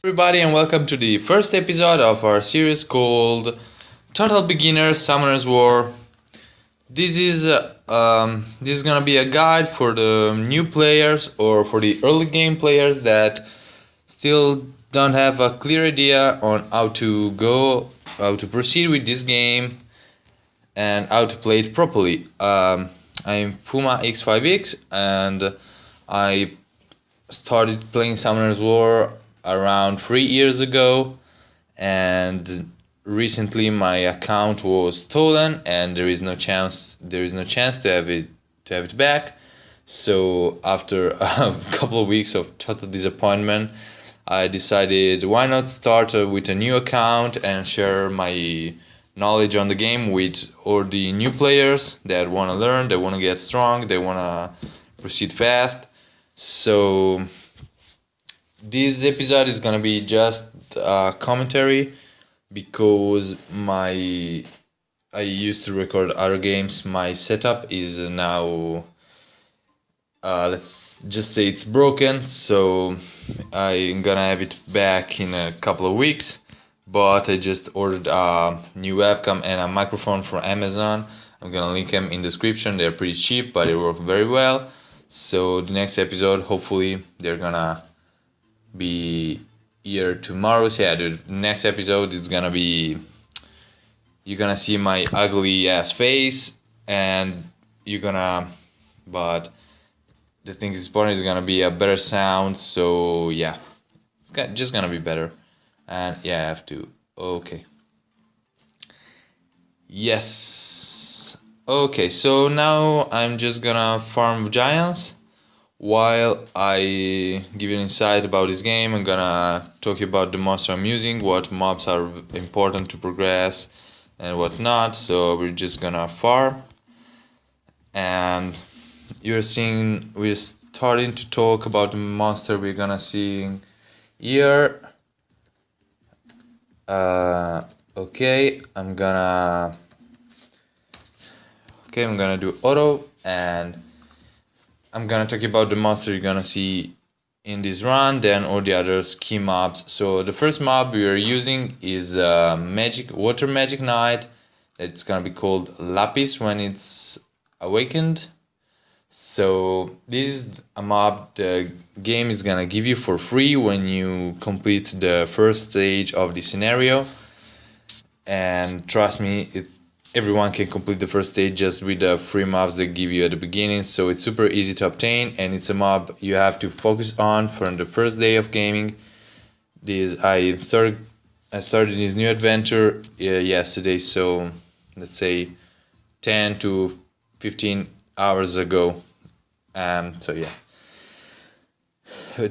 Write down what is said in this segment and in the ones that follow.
Everybody, and welcome to the first episode of our series called Total Beginner Summoner's War. This is gonna be a guide for the new players or for the early game players that still don't have a clear idea on how to proceed with this game, and how to play it properly. I'm Fuma X5X, and I started playing Summoner's War around 3 years ago, and recently my account was stolen, and there is no chance to have it back. So after a couple of weeks of total disappointment, I decided why not start with a new account and share my knowledge on the game with all the new players that want to learn, they want to get strong, they want to proceed fast. So this episode is gonna be just a commentary because my I used to record other games. My setup is now, let's just say, it's broken, so I'm gonna have it back in a couple of weeks. But I just ordered a new webcam and a microphone from Amazon. I'm gonna link them in the description. They're pretty cheap, but they work very well. So the next episode, hopefully, they're gonna be here tomorrow. So yeah, the next episode is gonna be, you're gonna see my ugly ass face, and you're gonna, but the thing is important is gonna be a better sound. So yeah, it's just gonna be better. And yeah, I have to, okay, yes, okay. So now I'm just gonna farm giants while I give you an insight about this game. I'm gonna talk about the monster I'm using, what mobs are important to progress and what not. So we're just gonna farm, and we're starting to talk about the monster we're gonna see here. Okay, I'm gonna do auto, and I'm gonna talk about the monster you're gonna see in this run, then all the other key mobs. So the first mob we are using is Water Magic Knight. It's gonna be called Lapis when it's awakened. So this is a mob the game is gonna give you for free when you complete the first stage of the scenario. And trust me, everyone can complete the first stage just with the free mobs they give you at the beginning. So it's super easy to obtain, and it's a mob you have to focus on from the first day of gaming. I started this new adventure yesterday, so let's say 10 to 15 hours ago. So yeah,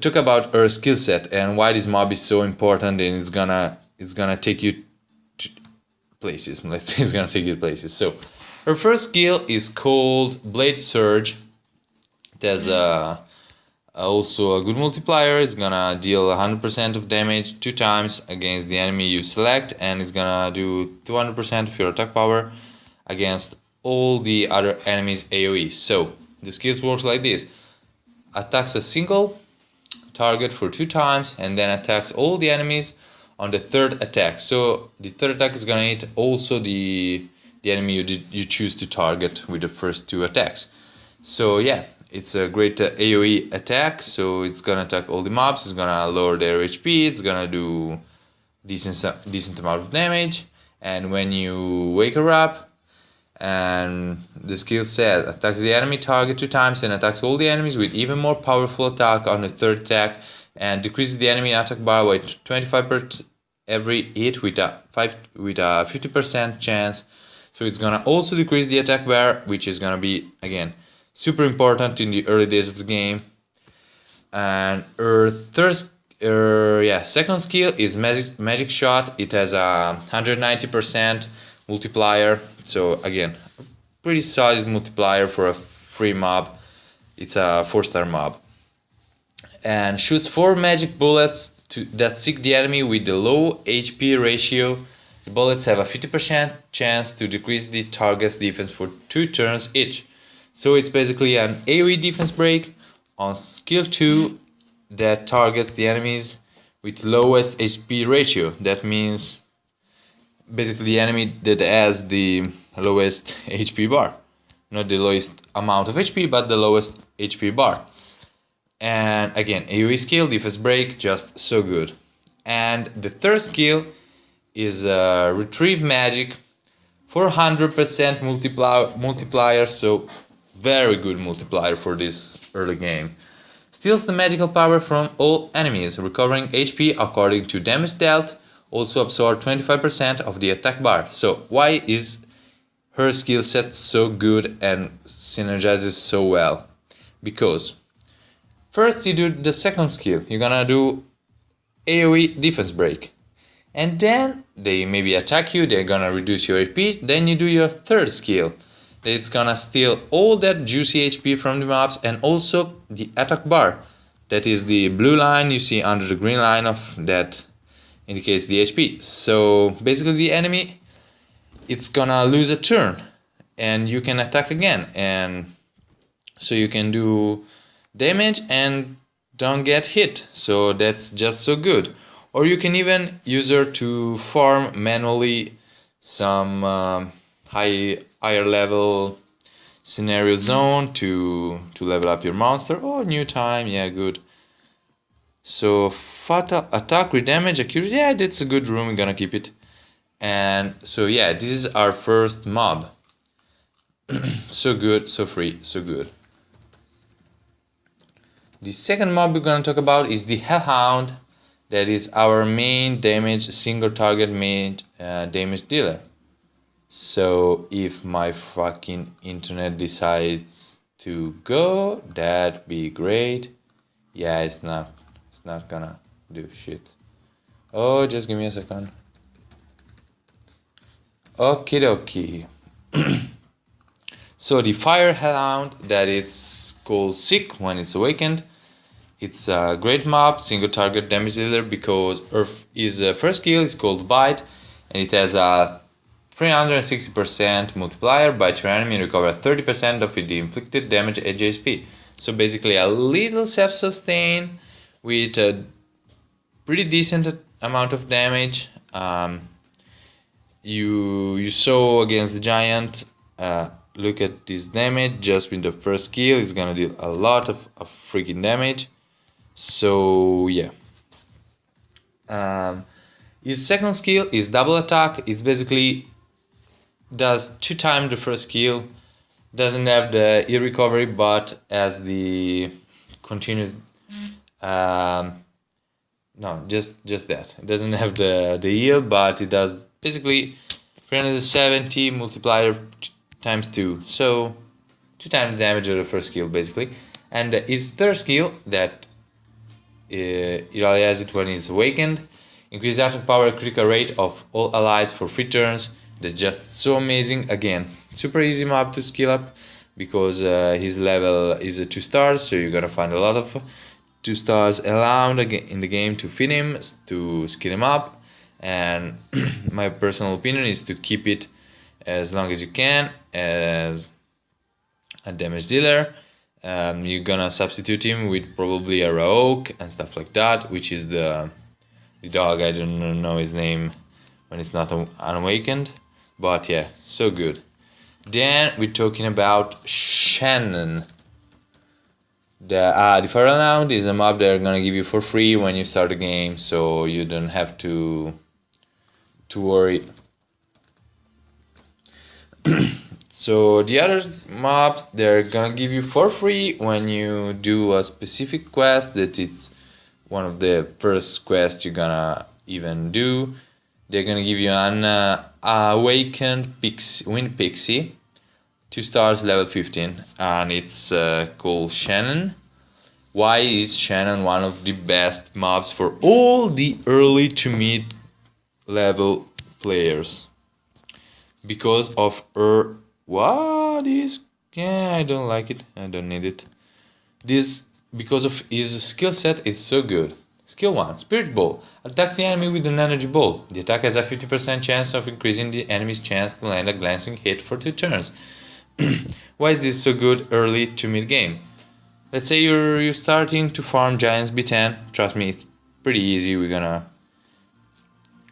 talk about her skill set and why this mob is so important, and it's gonna take you to places. Let's say it's gonna take you to places. So her first skill is called Blade Surge. It has also a good multiplier. It's gonna deal 100% of damage 2 times against the enemy you select, and it's gonna do 200% of your attack power against all the other enemies AoE. So the skills works like this: attacks a single target for 2 times, and then attacks all the enemies on the third attack. So the third attack is gonna hit also the enemy you choose to target with the first 2 attacks. So yeah, it's a great AoE attack. So it's gonna attack all the mobs. It's gonna lower their HP. It's gonna do decent amount of damage. And when you wake her up, and the skill says attacks the enemy target 2 times and attacks all the enemies with even more powerful attack on the third attack, and decreases the enemy attack bar by 25% every hit with a 50% chance. So it's gonna also decrease the attack bar, which is gonna be again super important in the early days of the game. And her second skill is magic shot. It has a 190% multiplier. So again, pretty solid multiplier for a free mob. It's a 4-star mob, and shoots 4 magic bullets that seek the enemy with the low HP ratio. The bullets have a 50% chance to decrease the target's defense for 2 turns each. So it's basically an AoE defense break on skill 2 that targets the enemies with lowest HP ratio. That means basically the enemy that has the lowest HP bar. Not the lowest amount of HP, but the lowest HP bar. And again, AoE skill, defense break, just so good. And the third skill is retrieve magic, 400% multiplier, so very good multiplier for this early game. Steals the magical power from all enemies, recovering HP according to damage dealt, also absorb 25% of the attack bar. So why is her skill set so good and synergizes so well? Because first you do the second skill, you're gonna do AoE defense break. And then they maybe attack you, they're gonna reduce your HP, then you do your third skill. It's gonna steal all that juicy HP from the mobs and also the attack bar. That is the blue line you see under the green line of that indicates the HP. So basically the enemy, it's gonna lose a turn and you can attack again, and so you can do damage and don't get hit. So that's just so good. Or you can even use her to farm manually some higher level scenario zone to level up your monster. Oh, new time, yeah, good. So fatal attack, crit damage, accuracy, yeah, that's a good room, we're gonna keep it. And so yeah, this is our first mob. So good, so free, so good. The second mob we're gonna talk about is the Hellhound. That is our main damage, single target main damage dealer. So if my fucking internet decides to go, that'd be great. Yeah, it's not gonna do shit. Oh, just give me a second. Okie dokie. So the Fire Hellhound, that it's called Sick when it's awakened. It's a great mob, single target damage dealer, because his first skill is called Bite, and it has a 360% multiplier. Bite your enemy and recover 30% of the inflicted damage at HP. So basically a little self-sustain with a pretty decent amount of damage. You saw against the giant, look at this damage, just with the first skill, it's gonna deal a lot of freaking damage. So yeah. His second skill is double attack. It's basically does 2 times the first skill. Doesn't have the heal recovery, but as the continuous. No, just that. It doesn't have the heal, but it does basically 370 multiplier times 2. So 2 times damage of the first skill basically. And his third skill that it only has it when it's awakened. Increase attack power critical rate of all allies for 3 turns. That's just so amazing. Again, super easy mob to skill up because his level is a 2 stars, so you're gonna find a lot of 2 stars around in the game to feed him, to skill him up. And my personal opinion is to keep it as long as you can as a damage dealer. You're gonna substitute him with probably a Raok and stuff like that, which is the dog, I don't know his name when it's not unawakened, but yeah, so good. Then we're talking about Shannon. The Fire Hellhound is a mob they're gonna give you for free when you start the game, so you don't have to worry. So the other mobs they're gonna give you for free when you do a specific quest that it's one of the first quests you're gonna even do. They're gonna give you an awakened wind pixie, 2 stars, level 15, and it's called Shannon. Why is Shannon one of the best mobs for all the early to mid level players? Because of her. What is? Yeah, I don't like it. I don't need it. This because of his skill set is so good. Skill 1, Spirit Ball. Attacks the enemy with an energy ball. The attack has a 50% chance of increasing the enemy's chance to land a glancing hit for 2 turns. Why is this so good early to mid game? Let's say you're starting to farm Giants B10. Trust me, it's pretty easy. I'm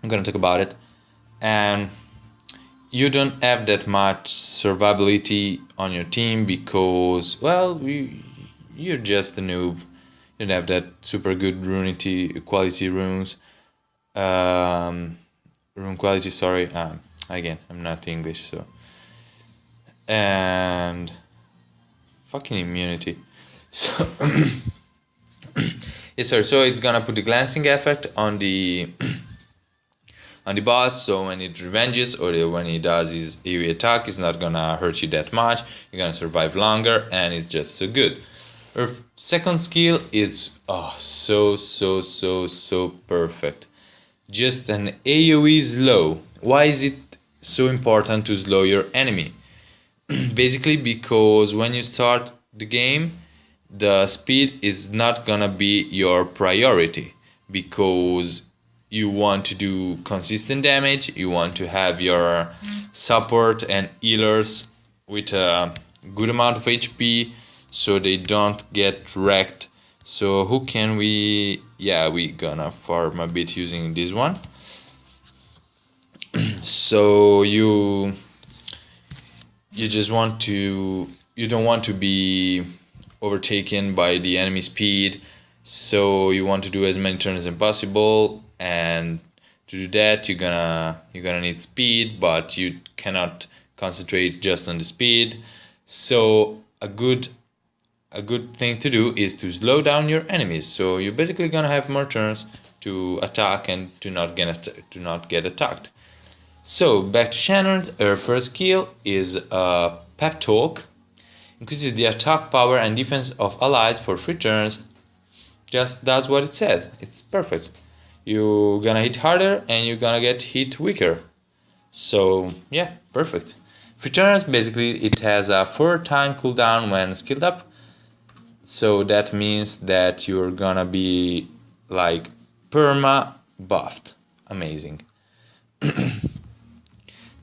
gonna talk about it. And you don't have that much survivability on your team because, well, you're just a noob. You don't have that super good quality runes. Rune quality, sorry. Again, I'm not English, so. And fucking immunity. So, yes, sir. So it's gonna put the glancing effect on the boss, so when it revenges or when he does his AoE attack, it's not gonna hurt you that much. You're gonna survive longer, and it's just so good. Her second skill is so perfect. Just an AoE slow. Why is it so important to slow your enemy? Basically because when you start the game, the speed is not gonna be your priority because you want to do consistent damage, you want to have your support and healers with a good amount of HP so they don't get wrecked. So who can we, yeah, we gonna farm a bit using this one. So you just want to, you don't want to be overtaken by the enemy speed, so you want to do as many turns as possible, and to do that you're gonna need speed, but you cannot concentrate just on the speed. So a good thing to do is to slow down your enemies, so you're basically gonna have more turns to attack and to not get attacked. So back to Shannon's. Her first skill is Pep Talk. Increases the attack power and defense of allies for 3 turns. Just does what it says. It's perfect. You're gonna hit harder and you're gonna get hit weaker. So yeah, perfect. 3 turns, basically it has a 4-time cooldown when skilled up. So that means that you're gonna be like perma buffed. Amazing.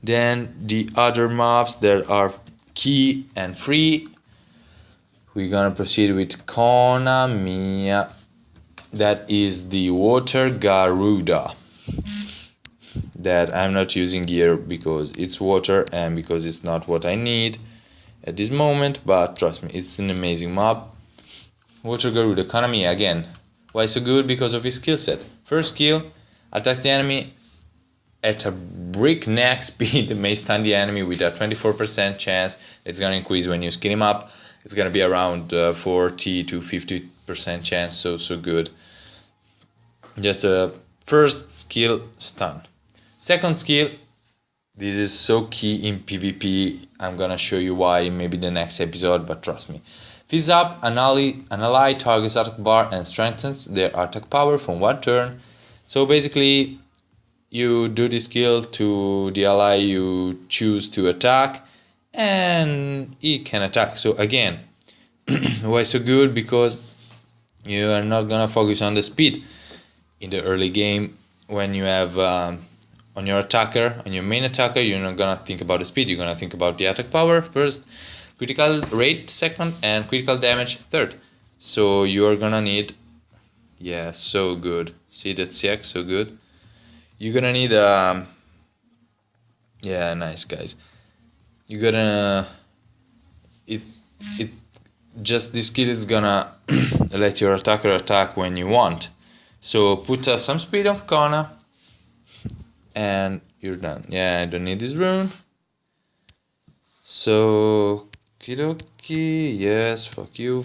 Then the other mobs that are key and free, we're gonna proceed with Konamiya. That is the Water Garuda. That I'm not using here because it's water and because it's not what I need at this moment, but trust me, it's an amazing mob. Water Garuda, Konamiya again. Why so good? Because of his skill set. First skill, attacks the enemy at a breakneck speed, may stun the enemy with a 24% chance. It's gonna increase when you skin him up. It's gonna be around 40 to 50% chance. So good. Just a first skill, stun. Second skill, this is so key in PvP. I'm gonna show you why in maybe the next episode, but trust me. Fizz up an ally target's attack bar and strengthens their attack power from 1 turn. So basically, you do this skill to the ally you choose to attack, and he can attack. So again, why so good? Because you are not gonna focus on the speed in the early game. When you have on your attacker, on your main attacker, you're not gonna think about the speed. You're gonna think about the attack power first, critical rate second, and critical damage third. So you're gonna need, yeah, so good. See that CX, so good. You're gonna need yeah, nice guys. You're gonna it just this skill is gonna let your attacker attack when you want. So put some speed of Kona and you're done. Yeah, I don't need this rune. So kidoki, yes, fuck you.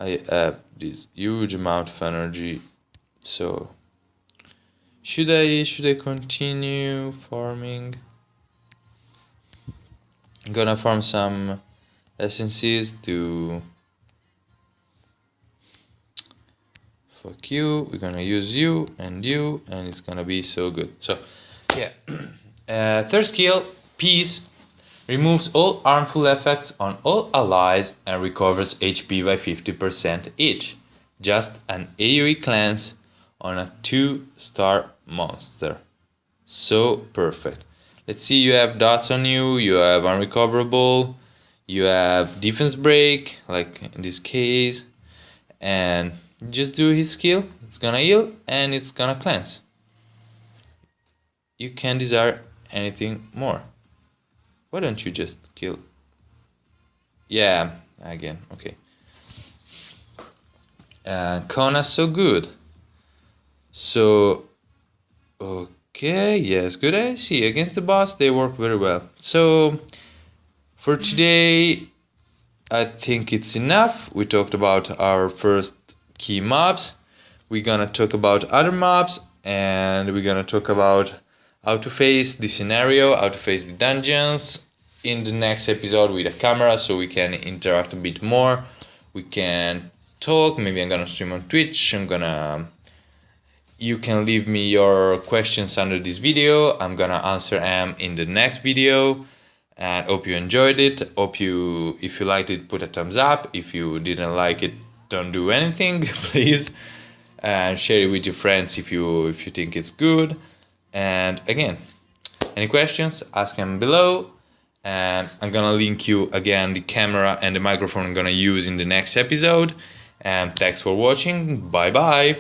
I have this huge amount of energy, so should I continue farming? I'm gonna farm some essences to fuck you. We're gonna use you, and it's gonna be so good. So yeah. Third skill, Peace. Removes all harmful effects on all allies and recovers HP by 50% each. Just an AoE cleanse on a 2-star monster. So perfect. Let's see, you have dots on you, you have unrecoverable, you have defense break, like in this case, and just do his skill. It's gonna heal and it's gonna cleanse. You can't desire anything more. Why don't you just kill? Yeah, again, okay. Kona's so good. So, okay, yes, good. I see. Against the boss, they work very well. So, for today, I think it's enough. We talked about our first key mobs. We're gonna talk about other mobs, and we're gonna talk about how to face the scenario, how to face the dungeons in the next episode with a camera, so we can interact a bit more. We can talk. Maybe I'm gonna stream on Twitch. You can leave me your questions under this video. I'm gonna answer them in the next video. And hope you enjoyed it. If you liked it, put a thumbs up. If you didn't like it, don't do anything, please. And share it with your friends if you think it's good. And again, any questions, ask them below. And I'm gonna link you again the camera and the microphone I'm gonna use in the next episode. And thanks for watching. Bye bye.